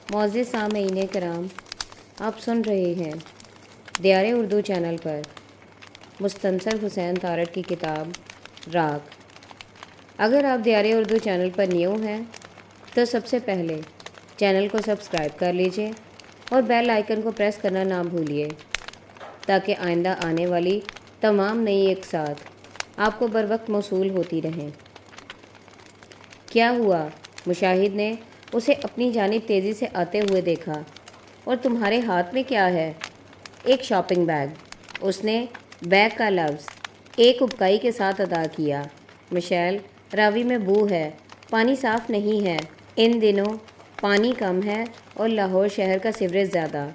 معزز سامعین کرام، آپ سن رہے ہیں دیار اردو چینل پر مستنصر حسین تارڑ کی کتاب راگ۔ اگر آپ دیار اردو چینل پر نیو ہیں تو سب سے پہلے چینل کو سبسکرائب کر لیجئے اور بیل آئیکن کو پریس کرنا نہ بھولیے تاکہ آئندہ آنے والی تمام نئی اقساط آپ کو بروقت موصول ہوتی رہیں۔ کیا ہوا؟ مشاہد نے اسے اپنی جانب تیزی سے آتے ہوئے دیکھا۔ اور تمہارے ہاتھ میں کیا ہے؟ ایک شاپنگ بیگ۔ اس نے بیگ کا لفظ ایک ابکائی کے ساتھ ادا کیا۔ مشیل، راوی میں بو ہے، پانی صاف نہیں ہے۔ ان دنوں پانی کم ہے اور لاہور شہر کا سیوریج زیادہ۔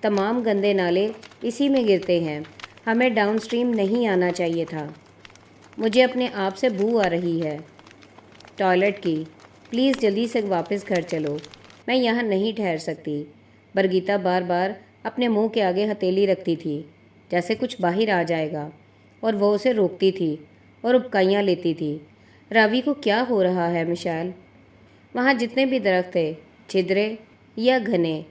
تمام گندے نالے اسی میں گرتے ہیں۔ ہمیں ڈاؤن سٹریم نہیں آنا چاہیے تھا۔ مجھے اپنے آپ سے بو آ رہی ہے۔ ٹوائلٹ کی۔ پلیز جلدی سے واپس گھر چلو، میں یہاں نہیں ٹھہر سکتی۔ برگیتا بار بار اپنے منہ کے آگے ہتھیلی رکھتی تھی جیسے کچھ باہر آ جائے گا، اور وہ اسے روکتی تھی اور ابکائیاں لیتی تھی۔ راوی کو کیا ہو رہا ہے مشیل؟ وہاں جتنے بھی درخت تھے، چھدرے یا گھنے،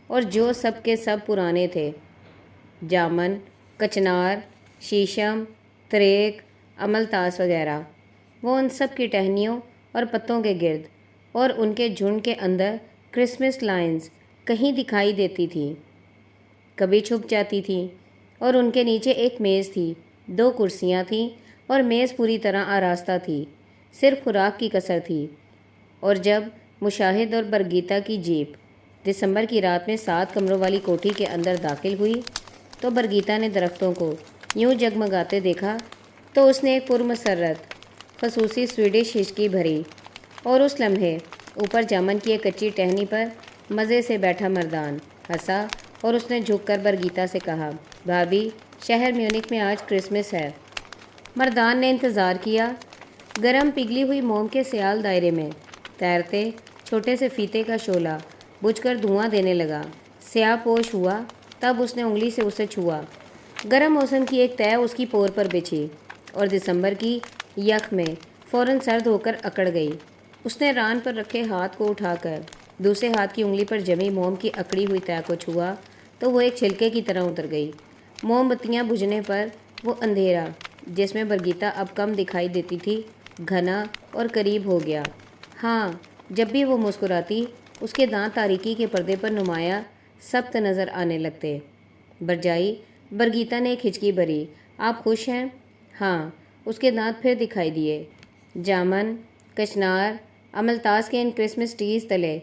اور جو سب کے سب پرانے تھے، جامن، کچنار، شیشم، تریک، املتاس وغیرہ، وہ ان سب کی ٹہنیوں اور پتوں کے گرد اور ان کے جھنڈ کے اندر کرسمس لائنز کہیں دکھائی دیتی تھیں، کبھی چھپ جاتی تھیں۔ اور ان کے نیچے ایک میز تھی، 2 کرسیاں تھیں، اور میز پوری طرح آراستہ تھی، صرف خوراک کی کسر تھی۔ اور جب مشاہد اور برگیتا کی جیپ دسمبر کی رات میں 7 کمروں والی کوٹھی کے اندر داخل ہوئی تو برگیتا نے درختوں کو یوں جگمگاتے دیکھا تو اس نے ایک پرمسرت خصوصی سویڈش ہچکی بھری، اور اس لمحے اوپر جامن کی ایک کچی ٹہنی پر مزے سے بیٹھا مردان ہنسا، اور اس نے جھک کر برگیتا سے کہا، بھابھی، شہر میونک میں آج کرسمس ہے۔ مردان نے انتظار کیا۔ گرم پگھلی ہوئی موم کے سیال دائرے میں تیرتے چھوٹے سے فیتے کا شعلہ بجھ کر دھواں دینے لگا۔ سیاہ پوش ہوا، تب اس نے انگلی سے اسے چھوا۔ گرم موسم کی ایک تہ اس کی پور پر بچھی اور دسمبر کی یخ میں فوراً سرد ہو کر اکڑ گئی۔ اس نے ران پر رکھے ہاتھ کو اٹھا کر دوسرے ہاتھ کی انگلی پر جمی موم کی اکڑی ہوئی تہ کو چھوا تو وہ ایک چھلکے کی طرح اتر گئی۔ موم بتیاں بجھنے پر وہ اندھیرا، جس میں برگیتا اب کم دکھائی دیتی تھی، گھنا اور قریب ہو گیا۔ ہاں، جب بھی وہ مسکراتی، اس کے دانت تاریکی کے پردے پر نمایاں سخت نظر آنے لگتے۔ برجائی، برگیتا نے ایک ہچکی بھری۔ آپ خوش ہیں؟ ہاں، اس کے دانت پھر دکھائی دیے۔ جامن، کچنار، املتاس کے ان کرسمس ٹریز تلے،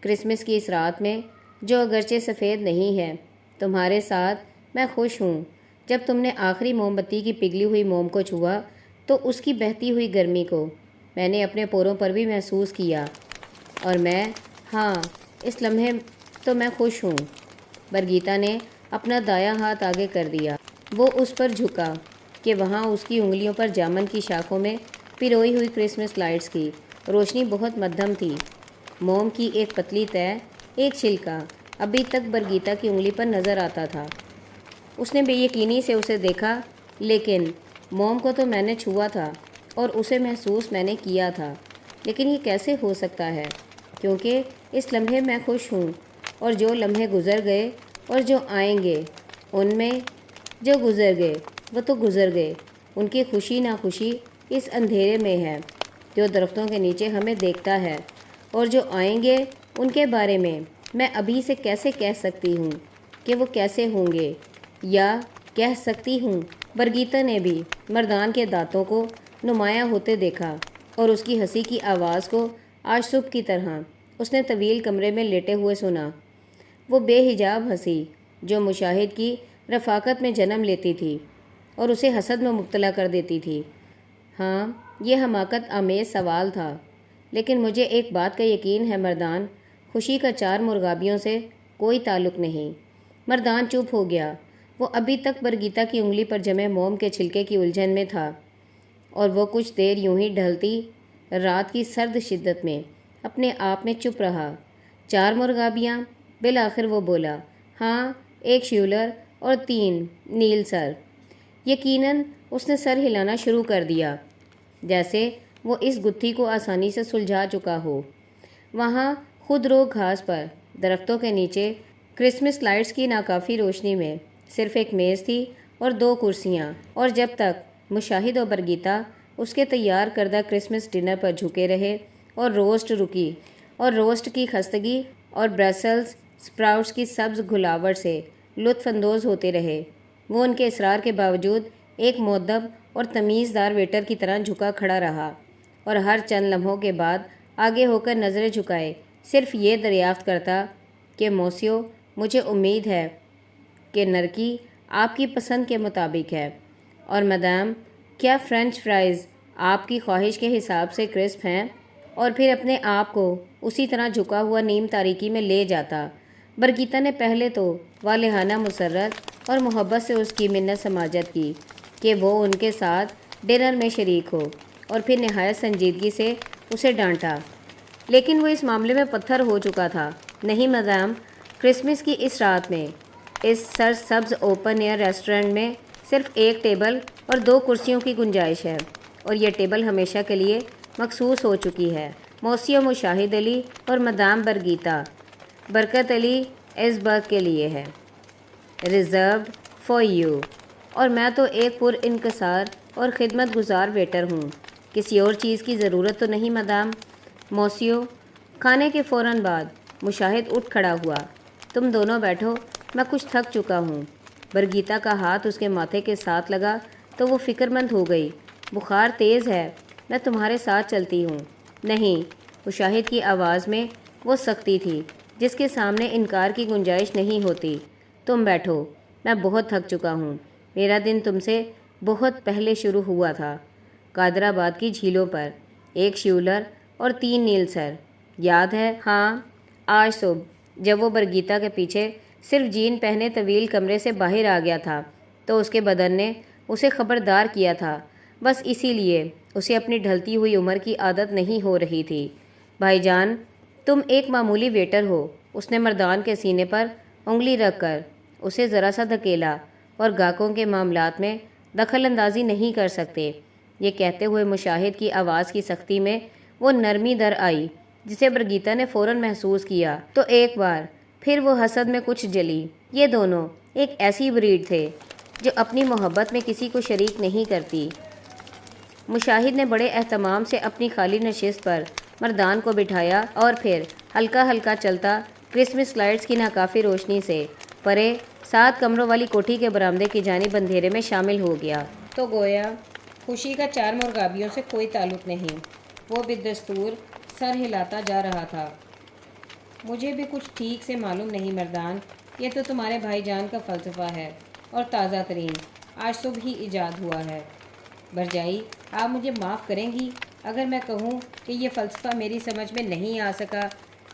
کرسمس کی اس رات میں جو اگرچہ سفید نہیں ہے، تمہارے ساتھ میں خوش ہوں۔ جب تم نے آخری موم بتی کی پگھلی ہوئی موم کو چھوا تو اس کی بہتی ہوئی گرمی کو میں نے اپنے پوروں پر بھی محسوس کیا، اور ہاں، اس لمحے تو میں خوش ہوں۔ برگیتا نے اپنا دایاں ہاتھ آگے کر دیا۔ وہ اس پر جھکا کہ وہاں اس کی انگلیوں پر جامن کی شاخوں میں پروئی ہوئی کرسمس لائٹس کی روشنی بہت مدھم تھی۔ موم کی ایک پتلی تہ، ایک چھلکا ابھی تک برگیتا کی انگلی پر نظر آتا تھا۔ اس نے بے یقینی سے اسے دیکھا، لیکن موم کو تو میں نے چھوا تھا اور اسے محسوس میں نے کیا تھا، لیکن یہ کیسے ہو سکتا ہے؟ کیونکہ اس لمحے میں خوش ہوں، اور جو لمحے گزر گئے اور جو آئیں گے، ان میں جو گزر گئے وہ تو گزر گئے۔ ان کی خوشی ناخوشی اس اندھیرے میں ہے جو درختوں کے نیچے ہمیں دیکھتا ہے، اور جو آئیں گے ان کے بارے میں ابھی سے کیسے کہہ سکتی ہوں کہ وہ کیسے ہوں گے، یا کہہ سکتی ہوں؟ برگیتا نے بھی مردان کے دانتوں کو نمایاں ہوتے دیکھا اور اس کی ہنسی کی آواز کو آج صبح کی طرح اس نے طویل کمرے میں لیٹے ہوئے سنا۔ وہ بے حجاب ہنسی جو مشاہد کی رفاقت میں جنم لیتی تھی اور اسے حسد میں مبتلا کر دیتی تھی۔ ہاں، یہ حماقت آمیز سوال تھا، لیکن مجھے ایک بات کا یقین ہے مردان، خوشی کا 4 مرغابیوں سے کوئی تعلق نہیں۔ مردان چپ ہو گیا۔ وہ ابھی تک برگیتا کی انگلی پر جمے موم کے چھلکے کی الجھن میں تھا، اور وہ کچھ دیر یوں ہی ڈھلتی رات کی سرد شدت میں اپنے آپ میں چپ رہا۔ 4 مرغابیاں؟ بالآخر وہ بولا، ہاں، 1 شیولر اور 3 نیل سر۔ یقیناً اس نے سر ہلانا شروع کر دیا، جیسے وہ اس گتھی کو آسانی سے سلجھا چکا ہو۔ وہاں خود رو گھاس پر درختوں کے نیچے کرسمس لائٹس کی ناکافی روشنی میں صرف ایک میز تھی اور 2 کرسیاں، اور جب تک مشاہد و برگیتا اس کے تیار کردہ کرسمس ڈنر پر جھکے رہے اور روسٹ کی خستگی اور برسلز سپراؤٹس کی سبز گھلاوٹ سے لطف اندوز ہوتے رہے، وہ ان کے اصرار کے باوجود ایک مؤدب اور تمیزدار ویٹر کی طرح جھکا کھڑا رہا اور ہر چند لمحوں کے بعد آگے ہو کر نظریں جھکائے صرف یہ دریافت کرتا کہ موسیو، مجھے امید ہے کہ نرکی آپ کی پسند کے مطابق ہے، اور مدام، کیا فرینچ فرائز آپ کی خواہش کے حساب سے کرسپ ہیں؟ اور پھر اپنے آپ کو اسی طرح جھکا ہوا نیم تاریکی میں لے جاتا۔ برگیتا نے پہلے تو والہانہ مسرت اور محبت سے اس کی منت سماجت کی کہ وہ ان کے ساتھ ڈنر میں شریک ہو، اور پھر نہایت سنجیدگی سے اسے ڈانٹا، لیکن وہ اس معاملے میں پتھر ہو چکا تھا۔ نہیں مدام، کرسمس کی اس رات میں اس سر سبز اوپن ایئر ریسٹورنٹ میں صرف ایک ٹیبل اور 2 کرسیوں کی گنجائش ہے، اور یہ ٹیبل ہمیشہ کے لیے مخصوص ہو چکی ہے موسیو مشاہد علی اور مدام برگیتا برکت علی ایزبرگ کے لیے ہے، ریزروڈ فار یو، اور میں تو ایک پر انکسار اور خدمت گزار ویٹر ہوں، کسی اور چیز کی ضرورت تو نہیں مدام۔ موسیو، کھانے کے فوراً بعد مشاہد اٹھ کھڑا ہوا۔ تم دونوں بیٹھو، میں کچھ تھک چکا ہوں۔ برگیتا کا ہاتھ اس کے ماتھے کے ساتھ لگا تو وہ فکر مند ہو گئی۔ بخار تیز ہے، میں تمہارے ساتھ چلتی ہوں۔ نہیں، مشاہد کی آواز میں وہ سختی تھی جس کے سامنے انکار کی گنجائش نہیں ہوتی۔ تم بیٹھو، میں بہت تھک چکا ہوں، میرا دن تم سے بہت پہلے شروع ہوا تھا، قادر آباد کی جھیلوں پر، 1 شیولر اور 3 نیل سر، یاد ہے؟ ہاں، آج صبح جب وہ برگیتا کے پیچھے صرف جین پہنے طویل کمرے سے باہر آ گیا تھا تو اس کے بدن نے اسے خبردار کیا تھا، بس اسی لیے اسے اپنی ڈھلتی ہوئی عمر کی عادت نہیں ہو رہی تھی۔ بھائی جان، تم ایک معمولی ویٹر ہو۔ اس نے مردان کے سینے پر انگلی رکھ کر اسے ذرا سا دھکیلا، اور گاہکوں کے معاملات میں دخل اندازی نہیں کر سکتے۔ یہ کہتے ہوئے مشاہد کی آواز کی سختی میں وہ نرمی در آئی جسے برگیتا نے فوراً محسوس کیا، تو ایک بار پھر وہ حسد میں کچھ جلی۔ یہ دونوں ایک ایسی بریڈ تھے جو اپنی محبت میں کسی کو شریک نہیں کرتی۔ مشاہد نے بڑے اہتمام سے اپنی خالی نشست پر مردان کو بٹھایا اور پھر ہلکا ہلکا چلتا کرسمس لائٹس کی ناکافی روشنی سے پرے 7 کمروں والی کوٹھی کے برآمدے کی جانب اندھیرے میں شامل ہو گیا۔ تو گویا خوشی کا 4 مرغابیوں سے کوئی تعلق نہیں۔ وہ بدستور سر ہلاتا جا رہا تھا۔ مجھے بھی کچھ ٹھیک سے معلوم نہیں مردان، یہ تو تمہارے بھائی جان کا فلسفہ ہے، اور تازہ ترین، آج صبح ہی ایجاد ہوا ہے۔ برجائی، آپ مجھے معاف کریں گی اگر میں کہوں کہ یہ فلسفہ میری سمجھ میں نہیں آ سکا،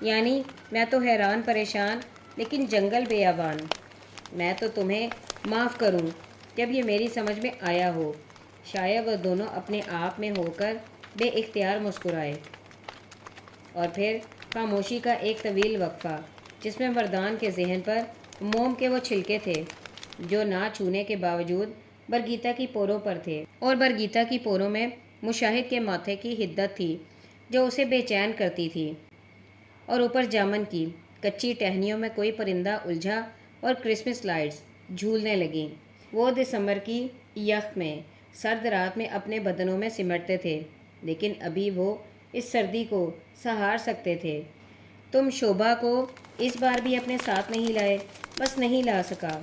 یعنی میں تو حیران پریشان لیکن جنگل بیابان۔ میں تو تمہیں معاف کروں جب یہ میری سمجھ میں آیا ہو۔ شاید وہ دونوں اپنے آپ میں ہو کر بے اختیار مسکرائے، اور پھر خاموشی کا ایک طویل وقفہ جس میں مردان کے ذہن پر موم کے وہ چھلکے تھے جو نہ چھونے کے باوجود برگیتا کی پوروں پر تھے، اور برگیتا کی پوروں میں مشاہد کے ماتھے کی حدت تھی جو اسے بے چین کرتی تھی، اور اوپر جامن کی کچی ٹہنیوں میں کوئی پرندہ الجھا اور کرسمس لائٹس جھولنے لگیں۔ وہ دسمبر کی یخ میں سرد رات میں اپنے بدنوں میں سمٹتے تھے، لیکن ابھی وہ اس سردی کو سہار سکتے تھے۔ تم شوبھا کو اس بار بھی اپنے ساتھ نہیں لائے، بس نہیں لا سکا۔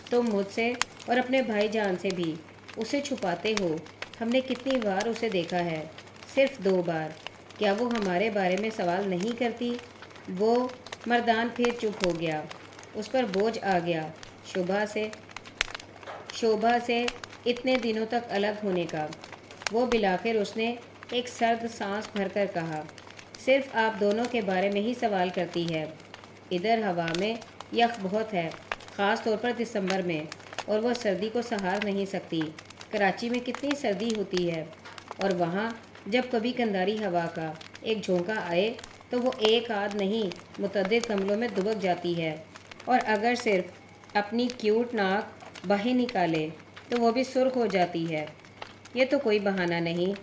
تم مجھ سے اور اپنے بھائی جان سے بھی اسے چھپاتے ہو۔ ہم نے کتنی بار اسے دیکھا ہے، صرف 2 بار۔ کیا وہ ہمارے بارے میں سوال نہیں کرتی؟ وہ مردان پھر چپ ہو گیا، اس پر بوجھ آ گیا شوبھا سے اتنے دنوں تک الگ ہونے کا۔ وہ بالآخر اس نے ایک سرد سانس بھر کر کہا، صرف آپ دونوں کے بارے میں ہی سوال کرتی ہے۔ ادھر ہوا میں یخ بہت ہے، خاص طور پر دسمبر میں، اور وہ سردی کو سہار نہیں سکتی۔ کراچی میں کتنی سردی ہوتی ہے، اور وہاں جب کبھی کنداری ہوا کا ایک جھونکا آئے تو وہ ایک آدھ نہیں متعدد کمروں میں دبک جاتی ہے، اور اگر صرف اپنی کیوٹ ناک باہر نکالے تو وہ بھی سرخ ہو جاتی ہے۔ یہ تو کوئی بہانہ نہیں،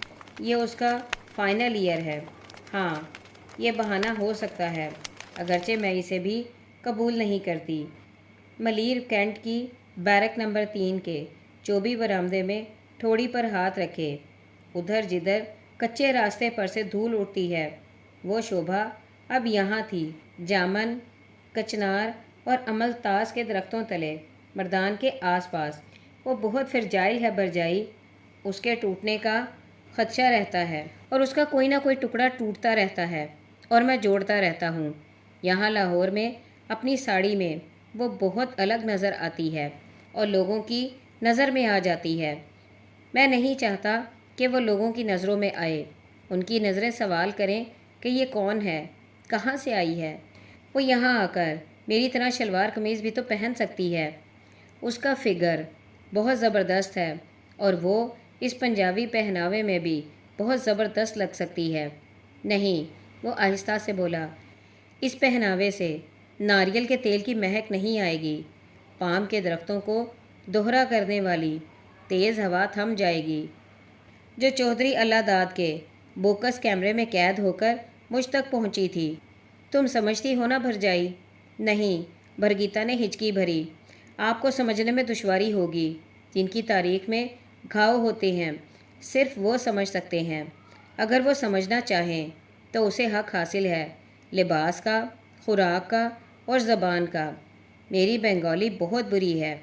یہ اس کا فائنل ایئر ہے۔ ہاں، یہ بہانہ ہو سکتا ہے، اگرچہ میں اسے بھی قبول نہیں کرتی۔ ملیر کینٹ کی بیرک نمبر 3 کے چوبی برآمدے میں تھوڑی پر ہاتھ رکھے۔ ادھر جدھر کچے راستے پر سے دھول اٹھتی ہے، وہ شوبھا اب یہاں تھی، جامن، کچنار اور امل تاس کے درختوں تلے، مردان کے آس پاس۔ وہ بہت فرجائل ہے برجائی، اس کے ٹوٹنے کا خدشہ رہتا ہے اور اس کا کوئی نہ کوئی ٹکڑا ٹوٹتا رہتا ہے اور میں جوڑتا رہتا ہوں۔ یہاں لاہور میں اپنی ساڑی میں وہ بہت الگ نظر آتی ہے اور لوگوں کی نظر میں آ جاتی ہے۔ میں نہیں چاہتا کہ وہ لوگوں کی نظروں میں آئے، ان کی نظریں سوال کریں کہ یہ کون ہے، کہاں سے آئی ہے۔ وہ یہاں آ کر میری طرح شلوار قمیض بھی تو پہن سکتی ہے۔ اس کا فگر بہت زبردست ہے اور وہ اس پنجابی پہناوے میں بھی بہت زبردست لگ سکتی ہے۔ نہیں، وہ آہستہ سے بولا، اس پہناوے سے ناریل کے تیل کی مہک نہیں آئے گی۔ پام کے درختوں کو دوہرا کرنے والی تیز ہوا تھم جائے گی جو چودھری اللہ داد کے بوکس کیمرے میں قید ہو کر مجھ تک پہنچی تھی۔ تم سمجھتی ہو نا بھرجائی؟ نہیں، بھرگیتا نے ہچکی بھری۔ آپ کو سمجھنے میں دشواری ہوگی۔ جن کی تاریخ میں گھاؤ ہوتے ہیں صرف وہ سمجھ سکتے ہیں۔ اگر وہ سمجھنا چاہیں تو اسے حق حاصل ہے، لباس کا، خوراک کا اور زبان کا۔ میری بنگالی بہت بری ہے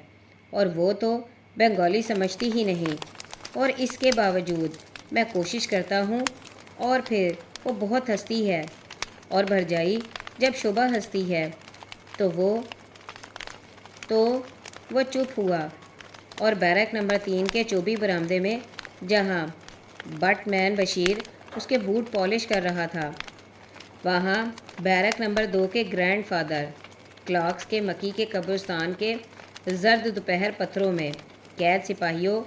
اور وہ تو بنگالی سمجھتی ہی نہیں، اور اس کے باوجود میں کوشش کرتا ہوں، اور پھر وہ بہت ہنستی ہے۔ اور بھرجائی جب شوبھا ہنستی ہے تو وہ چپ ہوا اور بیرک نمبر 3 کے چوبی برآمدے میں، جہاں بٹ مین بشیر اس کے بوٹ پالش کر رہا تھا، وہاں بیرک نمبر 2 کے گرینڈ فادر کلاکس کے مکی کے قبرستان کے زرد دوپہر پتھروں میں قید سپاہیوں،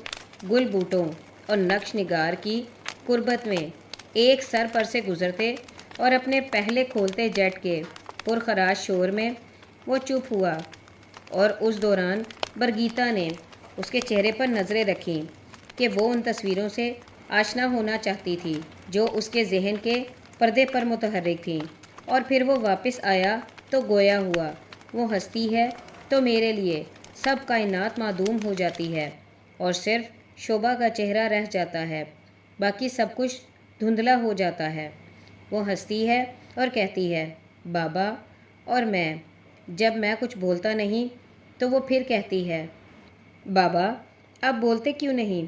گل بوٹوں اور نقش نگار کی قربت میں ایک سر پر سے گزرتے اور اپنے پہلے کھولتے جیٹ کے پرخراش شور میں وہ چپ ہوا، اور اس دوران برگیتا نے اس کے چہرے پر نظریں رکھیں کہ وہ ان تصویروں سے آشنا ہونا چاہتی تھی جو اس کے ذہن کے پردے پر متحرک تھیں، اور پھر وہ واپس آیا تو گویا ہوا۔ وہ ہنستی ہے تو میرے لیے سب کائنات معدوم ہو جاتی ہے اور صرف شوبھا کا چہرہ رہ جاتا ہے، باقی سب کچھ دھندلا ہو جاتا ہے۔ وہ ہنستی ہے اور کہتی ہے، بابا، اور میں جب میں کچھ بولتا نہیں تو وہ پھر کہتی ہے، بابا آپ بولتے کیوں نہیں؟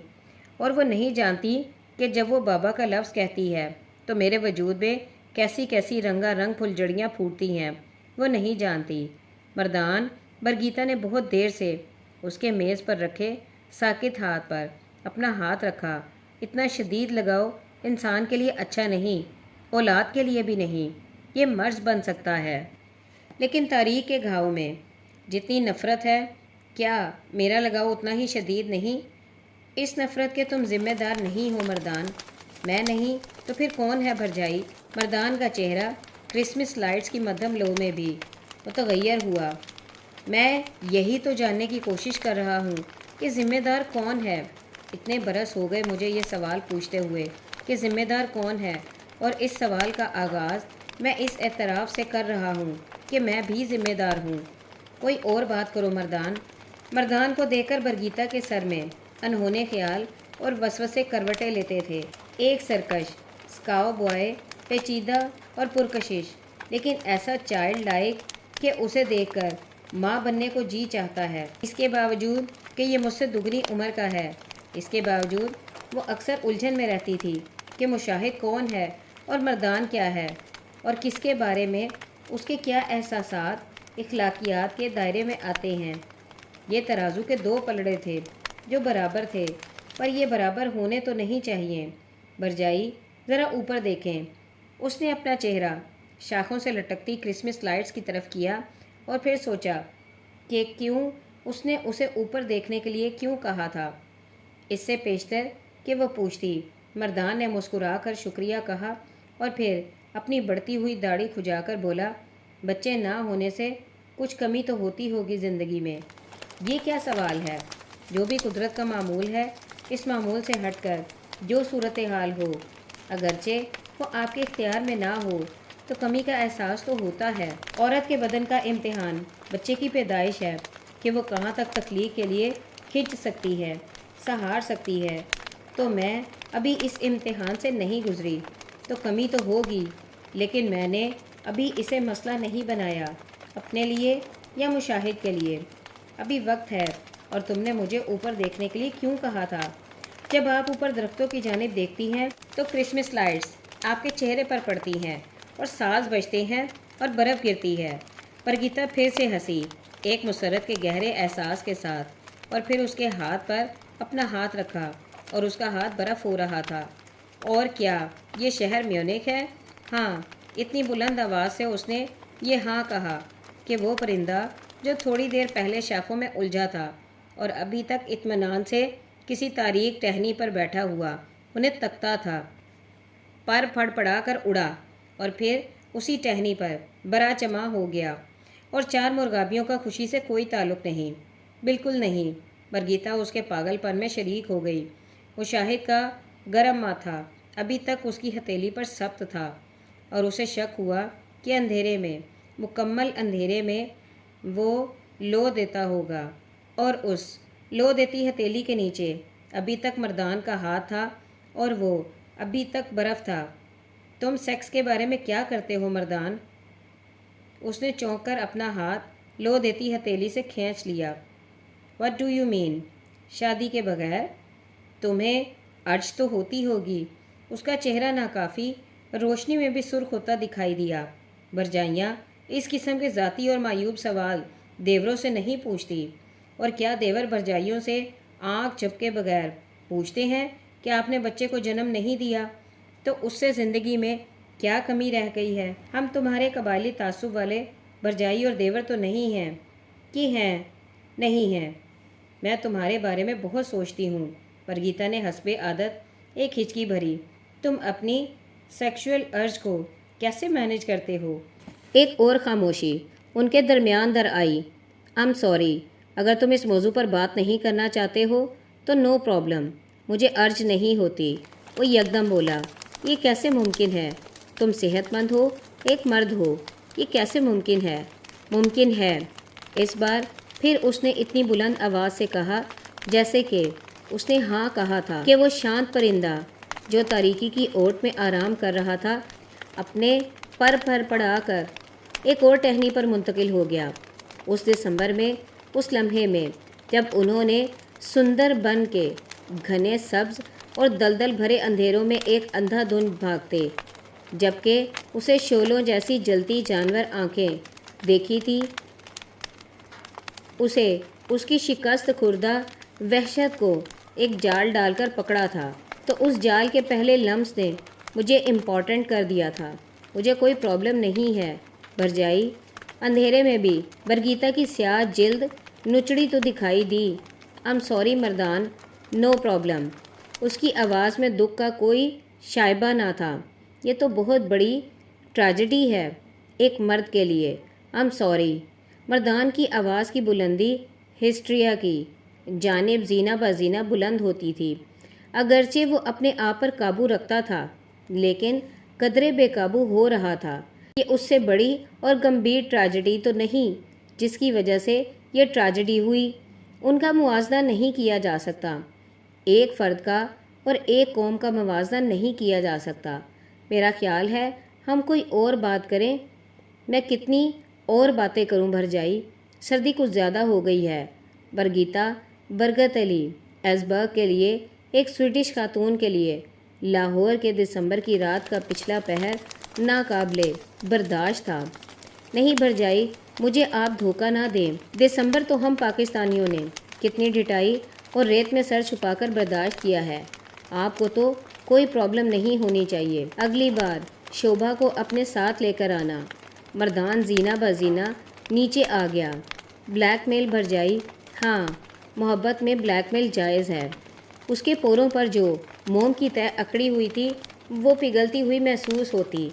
اور وہ نہیں جانتی کہ جب وہ بابا کا لفظ کہتی ہے تو میرے وجود میں کیسی کیسی رنگا رنگ پھلجھڑیاں پھوٹتی ہیں۔ وہ نہیں جانتی۔ مردان برگیتا نے بہت دیر سے اس کے میز پر رکھے ساکت ہاتھ پر اپنا ہاتھ رکھا۔ اتنا شدید لگاؤ انسان کے لیے اچھا نہیں، اولاد کے لیے بھی نہیں۔ یہ مرض بن سکتا ہے، لیکن تاریخ کے گھاؤ میں جتنی نفرت ہے، کیا میرا لگاؤ اتنا ہی شدید نہیں؟ اس نفرت کے تم ذمہ دار نہیں ہو مردان۔ میں نہیں تو پھر کون ہے بھرجائی؟ مردان کا چہرہ کرسمس لائٹس کی مدھم لو میں بھی متغیر ہوا۔ میں یہی تو جاننے کی کوشش کر رہا ہوں کہ ذمہ دار کون ہے۔ اتنے برس ہو گئے مجھے یہ سوال پوچھتے ہوئے کہ ذمہ دار کون ہے، اور اس سوال کا آغاز میں اس اعتراف سے کر رہا ہوں کہ میں بھی ذمہ دار ہوں۔ کوئی اور بات کرو مردان۔ مردان کو دیکھ کر برگیتا کے سر میں انہونے خیال اور وسوسے کروٹیں لیتے تھے۔ ایک سرکش سکاؤ بوائے، پیچیدہ اور پرکشش، لیکن ایسا چائلڈ لائک کہ اسے دیکھ کر ماں بننے کو جی چاہتا ہے۔ اس کے باوجود کہ یہ مجھ سے دگنی عمر کا ہے، اس کے باوجود وہ اکثر الجھن میں رہتی تھی کہ مشاہد کون ہے اور مردان کیا ہے، اور کس کے بارے میں اس کے کیا احساسات اخلاقیات کے دائرے میں آتے ہیں۔ یہ ترازو کے دو پلڑے تھے جو برابر تھے، پر یہ برابر ہونے تو نہیں چاہیے۔ بھرجائی ذرا اوپر دیکھیں۔ اس نے اپنا چہرہ شاخوں سے لٹکتی کرسمس لائٹس کی طرف کیا اور پھر سوچا کہ کیوں اس نے اسے اوپر دیکھنے کے لیے کیوں کہا تھا۔ اس سے پیشتر کہ وہ پوچھتی، مردان نے مسکرا کر شکریہ کہا اور پھر اپنی بڑھتی ہوئی داڑھی کھجا کر بولا، بچے نہ ہونے سے کچھ کمی تو ہوتی ہوگی زندگی میں۔ یہ کیا سوال ہے؟ جو بھی قدرت کا معمول ہے، اس معمول سے ہٹ کر جو صورتحال ہو، اگرچہ وہ آپ کے اختیار میں نہ ہو، تو کمی کا احساس تو ہوتا ہے۔ عورت کے بدن کا امتحان بچے کی پیدائش ہے کہ وہ کہاں تک تخلیق کے لیے کھنچ سکتی ہے، سہار سکتی ہے۔ تو میں ابھی اس امتحان سے نہیں گزری، تو کمی تو ہوگی، لیکن میں نے ابھی اسے مسئلہ نہیں بنایا، اپنے لیے یا مشاہد کے لیے۔ ابھی وقت ہے۔ اور تم نے مجھے اوپر دیکھنے کے لیے کیوں کہا تھا؟ جب آپ اوپر درختوں کی جانب دیکھتی ہیں تو کرسمس لائٹس آپ کے چہرے پر پڑتی ہیں اور ساز بجتے ہیں اور برف گرتی ہے۔ پرگیتا پھر سے ہنسی، ایک مسرت کے گہرے احساس کے ساتھ، اور پھر اس کے ہاتھ پر اپنا ہاتھ رکھا اور اس کا ہاتھ برف ہو رہا تھا۔ اور کیا یہ شہر میونک ہے؟ ہاں، اتنی بلند آواز سے اس نے یہ ہاں کہا کہ وہ پرندہ جو تھوڑی دیر پہلے شاخوں میں الجھا تھا اور ابھی تک اطمینان سے کسی تاریک ٹہنی پر بیٹھا ہوا انہیں تکتا تھا، پر پھڑ پڑا کر اڑا اور پھر اسی ٹہنی پر برآ جمع ہو گیا۔ اور چار مرغابیوں کا خوشی سے کوئی تعلق نہیں، بالکل نہیں۔ برگیتا اس کے پاگل پن میں شریک ہو گئی۔ مشاہد کا گرم ماتھا ابھی تک اس کی ہتھیلی پر سبت تھا، اور اسے شک ہوا کہ اندھیرے میں، مکمل اندھیرے میں، وہ لو دیتا ہوگا، اور اس لو دیتی ہتھیلی کے نیچے ابھی تک مردان کا ہاتھ تھا اور وہ ابھی تک برف تھا۔ تم سیکس کے بارے میں کیا کرتے ہو مردان؟ اس نے چونک کر اپنا ہاتھ لو دیتی ہتھیلی سے کھینچ لیا۔ What do you mean؟ شادی کے بغیر؟ تمہیں ارج تو ہوتی ہوگی۔ اس کا چہرہ ناکافی روشنی میں بھی سرخ ہوتا دکھائی دیا۔ برجائیاں اس قسم کے ذاتی اور معیوب سوال دیوروں سے نہیں پوچھتی، اور کیا دیور برجائیوں سے آنکھ جھپکے بغیر پوچھتے ہیں کہ آپ نے بچے کو جنم نہیں دیا؟ تو اس سے زندگی میں کیا کمی رہ گئی ہے؟ ہم تمہارے قبائلی تعصب والے برجائی اور دیور تو نہیں ہیں کہ ہیں؟ نہیں ہیں۔ میں تمہارے بارے میں بہت سوچتی ہوں۔ پرگیتا نے حسب عادت ایک ہچکی بھری۔ تم اپنی سیکشول ارج کو کیسے مینیج کرتے ہو؟ ایک اور خاموشی ان کے درمیان در آئی۔ I'm sorry، اگر تم اس موضوع پر بات نہیں کرنا چاہتے ہو تو نو پرابلم، مجھے ارج نہیں ہوتی۔ وہ یکدم بولا، یہ کیسے ممکن ہے؟ تم صحت مند ہو، ایک مرد ہو، یہ کیسے ممکن ہے؟ ممکن ہے۔ اس بار پھر اس نے اتنی بلند آواز سے کہا جیسے کہ اس نے ہاں کہا تھا، کہ وہ شانت پرندہ جو تاریکی کی اوٹ میں آرام کر رہا تھا اپنے پر پھڑ پڑا کر ایک اور ٹہنی پر منتقل ہو گیا۔ اس دسمبر میں، اس لمحے میں جب انہوں نے سندر بن کے گھنے سبز اور دلدل بھرے اندھیروں میں ایک اندھا دھند بھاگتے، جبکہ اسے شعلوں جیسی جلتی جانور آنکھیں دیکھی تھی، اسے اس کی شکست خوردہ وحشت کو ایک جال ڈال کر پکڑا تھا، تو اس جال کے پہلے لمس نے مجھے امپورٹنٹ کر دیا تھا۔ مجھے کوئی پرابلم نہیں ہے برجائی۔ اندھیرے میں بھی برگیتا کی سیاہ جلد نچڑی تو دکھائی دی۔ I'm sorry Mardan, no problem. اس کی آواز میں دکھ کا کوئی شائبہ نہ تھا۔ یہ تو بہت بڑی ٹریجڈی ہے ایک مرد کے لیے۔ I'm sorry۔ مردان کی آواز کی بلندی ہسٹریا کی جانب زینہ بازینہ بلند ہوتی تھی، اگرچہ وہ اپنے آپ پر قابو رکھتا تھا، لیکن قدرے بے قابو ہو رہا تھا۔ یہ اس سے بڑی اور گمبھیر ٹریجڈی تو نہیں جس کی وجہ سے یہ ٹریجڈی ہوئی۔ ان کا موازنہ نہیں کیا جا سکتا، ایک فرد کا اور ایک قوم کا موازنہ نہیں کیا جا سکتا۔ میرا خیال ہے ہم کوئی اور بات کریں۔ میں کتنی اور باتیں کروں بھرجائی، سردی کچھ زیادہ ہو گئی ہے۔ برگیتا برگت علی ایسبرگ کے لیے، ایک سویڈش خاتون کے لیے، لاہور کے دسمبر کی رات کا پچھلا پہر ناقابل برداشت تھا۔ نہیں بھرجائی، مجھے آپ دھوکہ نہ دیں۔ دسمبر تو ہم پاکستانیوں نے کتنی ڈٹائی اور ریت میں سر چھپا کر برداشت کیا ہے۔ آپ کو تو کوئی پرابلم نہیں ہونی چاہیے۔ اگلی بار شوبھا کو اپنے ساتھ لے کر آنا۔ مردان زینہ بازینہ نیچے آ گیا۔ بلیک میل بھرجائی، ہاں، محبت میں بلیک میل جائز ہے۔ اس کے پوروں پر جو موم کی تہ اکڑی ہوئی تھی وہ پگھلتی ہوئی محسوس ہوتی۔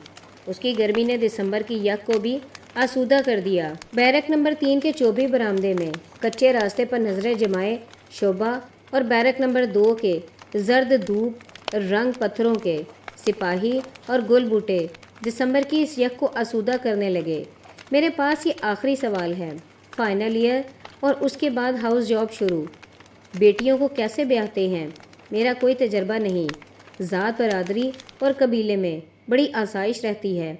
اس کی گرمی نے دسمبر کی یک کو بھی آسودہ کر دیا۔ بیرک نمبر 3 کے چوبی برآمدے میں کچے راستے پر نظریں جمائے شوبھا اور بیرک نمبر 2 کے زرد دھوپ رنگ پتھروں کے سپاہی اور گل بوٹے دسمبر کی اس یک کو آسودہ کرنے لگے۔ میرے پاس یہ آخری سوال ہے، فائنل ایئر اور اس کے بعد ہاؤس جاب شروع، بیٹیوں کو کیسے بیاہتے ہیں؟ میرا کوئی تجربہ نہیں۔ ذات برادری اور قبیلے میں بڑی آسائش رہتی ہے،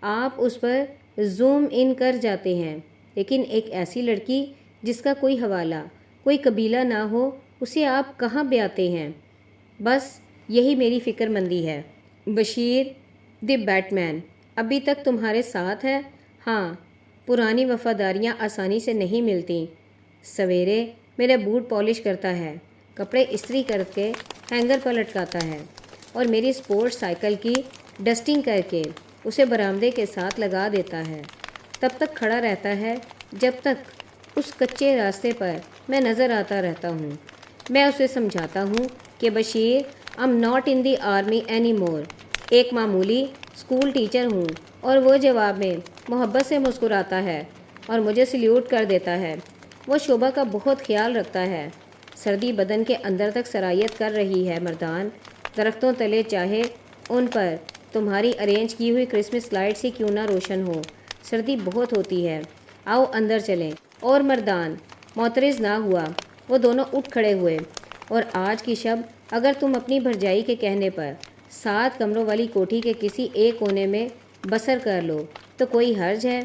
آپ اس پر زوم ان کر جاتے ہیں، لیکن ایک ایسی لڑکی جس کا کوئی حوالہ، کوئی قبیلہ نہ ہو، اسے آپ کہاں بیاہتے ہیں؟ بس یہی میری فکر مندی ہے۔ بشیر دی بیٹ مین ابھی تک تمہارے ساتھ ہے؟ ہاں، پرانی وفاداریاں آسانی سے نہیں ملتی۔ سویرے میرے بوٹ پالش کرتا ہے، کپڑے استری کر کے ہینگر پر لٹکاتا ہے اور میری سپورٹ سائیکل کی ڈسٹنگ کر کے اسے برآمدے کے ساتھ لگا دیتا ہے۔ تب تک کھڑا رہتا ہے جب تک اس کچے راستے پر میں نظر آتا رہتا ہوں۔ میں اسے سمجھاتا ہوں کہ Bashir, I'm not in the army anymore، ایک معمولی اسکول ٹیچر ہوں، اور وہ جواب میں محبت سے مسکراتا ہے اور مجھے سلیوٹ کر دیتا ہے۔ وہ شعبہ کا بہت خیال رکھتا ہے۔ سردی بدن کے اندر تک سرایت کر رہی ہے مردان، درختوں تلے چاہے ان پر تمہاری ارینج کی ہوئی کرسمس لائٹس ہی کیوں نہ روشن ہو، سردی بہت ہوتی ہے، آؤ اندر چلیں۔ اور مردان معترض نہ ہوا، وہ دونوں اٹھ کھڑے ہوئے۔ اور آج کی شب اگر تم اپنی بھرجائی کے کہنے پر 7 کمروں والی کوٹھی کے کسی ایک کونے میں بسر کر لو تو کوئی حرج ہے؟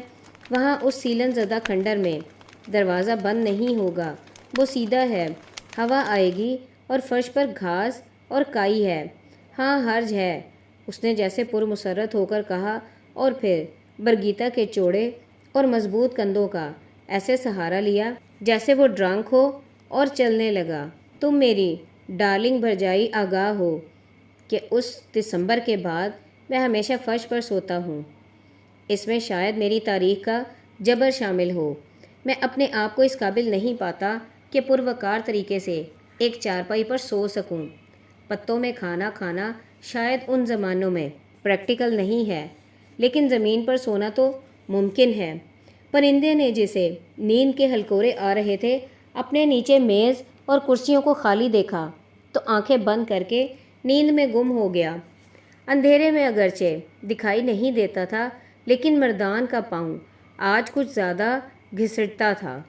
وہاں اس سیلن زدہ کھنڈر میں دروازہ بند نہیں ہوگا، وہ سیدھا ہے، ہوا آئے گی اور فرش پر گھاس اور کائی ہے۔ ہاں حرج ہے، اس نے جیسے پرمسرت ہو کر کہا، اور پھر برگیتا کے چوڑے اور مضبوط کندھوں کا ایسے سہارا لیا جیسے وہ ڈرنک ہو اور چلنے لگا۔ تم میری ڈارلنگ بھرجائی آگاہ ہو کہ اس دسمبر کے بعد میں ہمیشہ فرش پر سوتا ہوں۔ اس میں شاید میری تاریخ کا جبر شامل ہو۔ میں اپنے آپ کو اس قابل نہیں پاتا کہ پروقار طریقے سے ایک چارپائی پر سو سکوں۔ پتوں میں کھانا کھانا شاید ان زمانوں میں پریکٹیکل نہیں ہے، لیکن زمین پر سونا تو ممکن ہے۔ پرندے نے جسے نیند کے ہلکورے آ رہے تھے اپنے نیچے میز اور کرسیوں کو خالی دیکھا تو آنکھیں بند کر کے نیند میں گم ہو گیا۔ اندھیرے میں اگرچہ دکھائی نہیں دیتا تھا، لیکن مردان کا پاؤں آج کچھ زیادہ گھسٹتا تھا۔